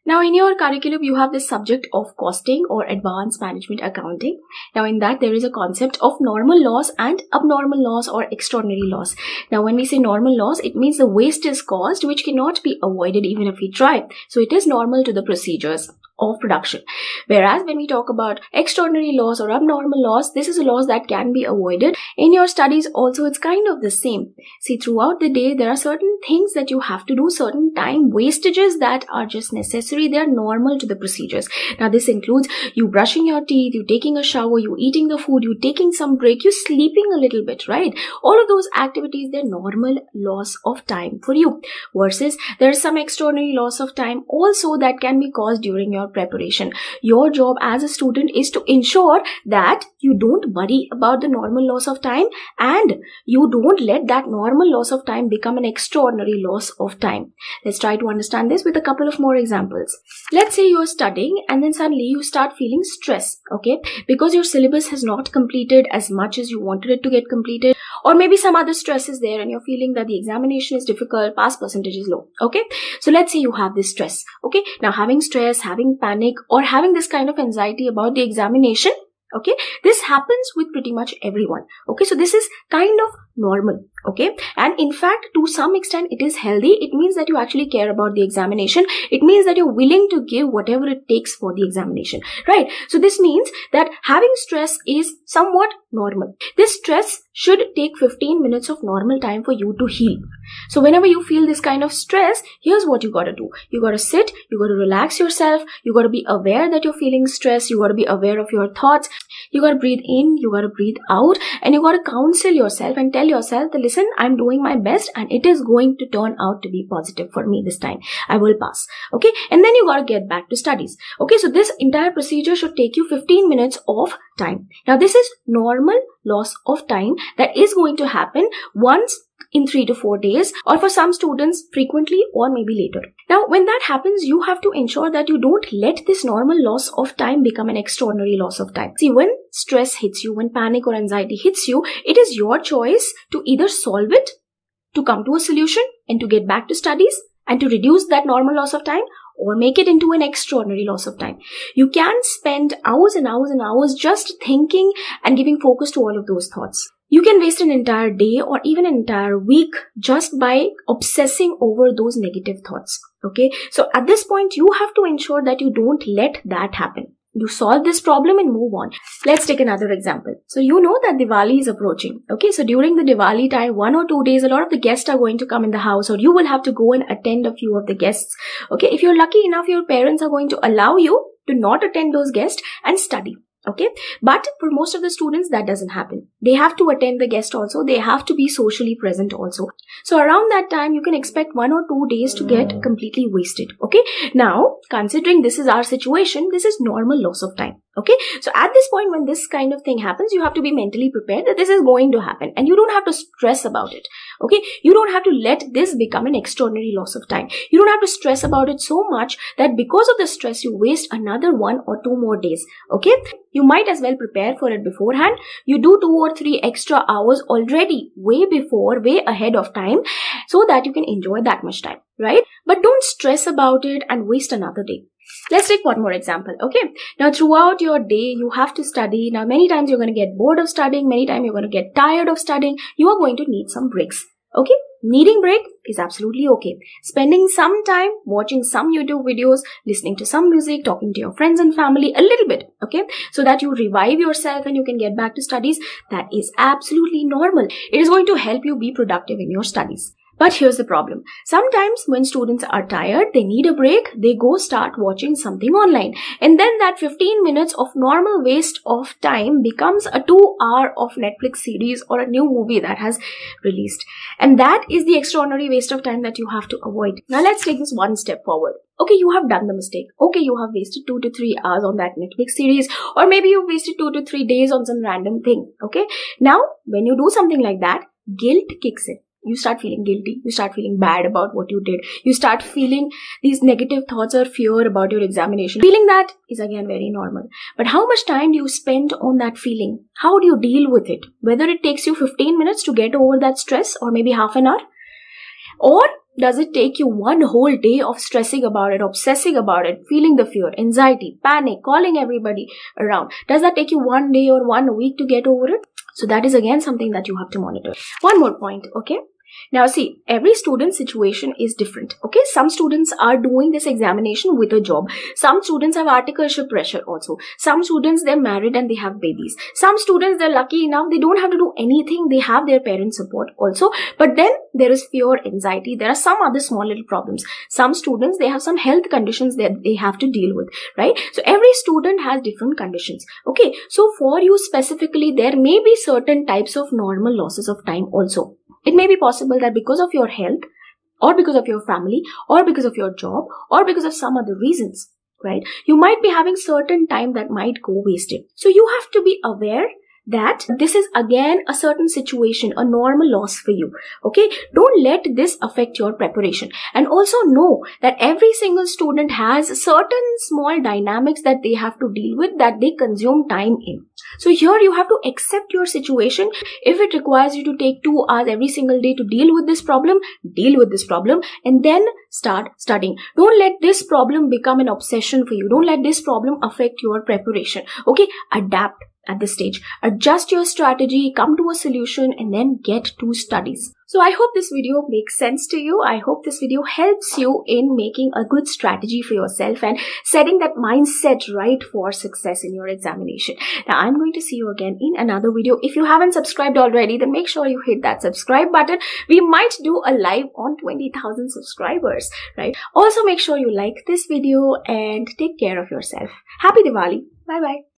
Now, in your curriculum, you have this subject of costing or advanced management accounting. Now, in that, there is a concept of normal loss and abnormal loss or extraordinary loss. Now, when we say normal loss, it means the waste is caused which cannot be avoided even if we try. So, it is normal to the procedures of production. Whereas when we talk about extraordinary loss or abnormal loss, this is a loss that can be avoided. In your studies also, it's kind of the same. See, throughout the day, there are certain things that you have to do, certain time wastages that are just necessary. They are normal to the procedures. Now, this includes you brushing your teeth, you taking a shower, you eating the food, you taking some break, you sleeping a little bit, right? All of those activities, they're normal loss of time for you. Versus there is some extraordinary loss of time also that can be caused during your preparation. Your job as a student is to ensure that you don't worry about the normal loss of time and you don't let that normal loss of time become an extraordinary loss of time. Let's try to understand this with a couple of more examples. Let's say you're studying and then suddenly you start feeling stress, okay? Because your syllabus has not completed as much as you wanted it to get completed, or maybe some other stress is there and you're feeling that the examination is difficult, pass percentage is low, okay? So let's say you have this stress, okay? Now, having stress, having panic, or having this kind of anxiety about the examination, okay, this happens with pretty much everyone, okay? So this is kind of normal, okay? And in fact, to some extent, it is healthy. It means that you actually care about the examination. It means that you're willing to give whatever it takes for the examination, right? So this means that having stress is somewhat normal. This stress should take 15 minutes of normal time for you to heal. So whenever you feel this kind of stress, here's what you got to do. You got to sit, you got to relax yourself, you got to be aware that you're feeling stress, you got to be aware of your thoughts, you got to breathe in, you got to breathe out, and you got to counsel yourself and tell yourself that, listen, I'm doing my best and it is going to turn out to be positive for me this time. I will pass, okay? And then you got to get back to studies, okay? So this entire procedure should take you 15 minutes of time. Now, this is normal loss of time that is going to happen once in 3 to 4 days, or for some students frequently, or maybe later. Now, when that happens, you have to ensure that you don't let this normal loss of time become an extraordinary loss of time. See, when stress hits you, when panic or anxiety hits you, it is your choice to either solve it, to come to a solution and to get back to studies and to reduce that normal loss of time, or make it into an extraordinary loss of time. You can spend hours and hours and hours just thinking and giving focus to all of those thoughts. You can waste an entire day or even an entire week just by obsessing over those negative thoughts, okay? So at this point, you have to ensure that you don't let that happen. You solve this problem and move on. Let's take another example. So you know that Diwali is approaching. Okay, so during the Diwali time, 1 or 2 days, a lot of the guests are going to come in the house, or you will have to go and attend a few of the guests. Okay, if you're lucky enough, your parents are going to allow you to not attend those guests and study. Okay, but for most of the students, that doesn't happen. They have to attend the guest also. They have to be socially present also. So around that time, you can expect 1 or 2 days to get completely wasted. Okay, now considering this is our situation, this is normal loss of time. Okay, so at this point, when this kind of thing happens, you have to be mentally prepared that this is going to happen and you don't have to stress about it. Okay, you don't have to let this become an extraordinary loss of time. You don't have to stress about it so much that because of the stress, you waste another 1 or 2 more days. Okay, you might as well prepare for it beforehand. You do 2 or 3 extra hours already way before, way ahead of time, so that you can enjoy that much time, right? But don't stress about it and waste another day. Let's take one more example, okay? Now, throughout your day, you have to study. Now, many times you're going to get bored of studying. Many times you're going to get tired of studying. You are going to need some breaks, okay? Needing break is absolutely okay. Spending some time watching some YouTube videos, listening to some music, talking to your friends and family a little bit, okay? So that you revive yourself and you can get back to studies. That is absolutely normal. It is going to help you be productive in your studies. But here's the problem. Sometimes when students are tired, they need a break, they go start watching something online. And then that 15 minutes of normal waste of time becomes a 2-hour of Netflix series or a new movie that has released. And that is the extraordinary waste of time that you have to avoid. Now let's take this one step forward. Okay, you have done the mistake. Okay, you have wasted 2 to 3 hours on that Netflix series, or maybe you wasted 2 to 3 days on some random thing. Okay, now when you do something like that, guilt kicks in. You start feeling guilty. You start feeling bad about what you did. You start feeling these negative thoughts or fear about your examination. Feeling that is again very normal. But how much time do you spend on that feeling? How do you deal with it? Whether it takes you 15 minutes to get over that stress or maybe half an hour, or Does it take you one whole day of stressing about it, obsessing about it, feeling the fear, anxiety, panic, calling everybody around? Does that take you one day or 1 week to get over it? So that is again something that you have to monitor. One more point, okay? Now see, every student situation is different, okay? Some students are doing this examination with a job. Some students have articleship pressure also. Some students, they're married and they have babies. Some students, they're lucky enough, they don't have to do anything. They have their parents' support also. But then there is fear, anxiety. There are some other small little problems. Some students, they have some health conditions that they have to deal with, right? So every student has different conditions, okay? So for you specifically, there may be certain types of normal losses of time also. It may be possible that because of your health, or because of your family, or because of your job, or because of some other reasons, right? You might be having certain time that might go wasted. So you have to be aware that this is again a certain situation, a normal loss for you, okay? Don't let this affect your preparation. And also know that every single student has certain small dynamics that they have to deal with, that they consume time in. So here you have to accept your situation. If it requires you to take 2 hours every single day to deal with this problem, and then start studying. Don't let this problem become an obsession for you. Don't let this problem affect your preparation, okay? Adapt at this stage. Adjust your strategy, come to a solution, and then get to studies. So I hope this video makes sense to you. I hope this video helps you in making a good strategy for yourself and setting that mindset right for success in your examination. Now I'm going to see you again in another video. If you haven't subscribed already, then make sure you hit that subscribe button. We might do a live on 20,000 subscribers, right? Also make sure you like this video and take care of yourself. Happy Diwali. Bye bye.